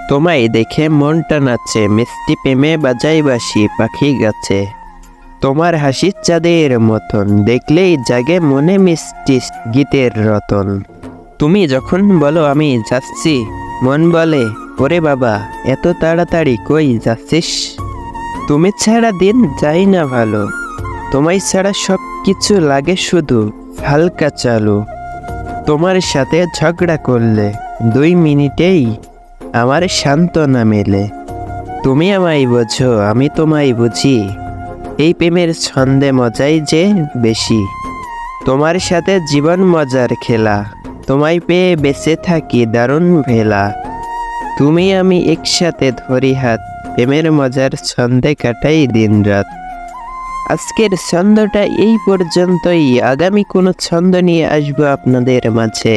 তোমায় দেখে মনটা নাচে, মিষ্টি প্রেমে বাজাই বাঁশি পাখি গাছে। তোমার হাসি চাঁদের মতন, দেখলেই জাগে মনে মিষ্টি গীতের রতন। তুমি যখন বলো আমি যাচ্ছি, মন বলে ওরে বাবা এত তাড়াতাড়ি কই যাচ্ছিস। তুমি ছাড়া দিন যাই না ভালো, তোমায় ছাড়া সব কিছু লাগে শুধু হালকা চালু। তোমার সাথে ঝগড়া করলে 2 মিনিটেই আমার সান্ত্বনা মেলে। তুমি আমায় বোঝো আমি তোমায় বুঝি, এই প্রেমের ছন্দে মজাই যে বেশি। তোমার সাথে জীবন মজার খেলা, তোমায় পেয়ে বেঁচে থাকি দারুণ ভেলা। তুমি আমি একসাথে ধরি হাত, প্রেমের মজার ছন্দে কাটাই দিন রাত। আজকের ছন্দটা এই পর্যন্তই, আগামী কোনো ছন্দ নিয়ে আসবো আপনাদের মাঝে।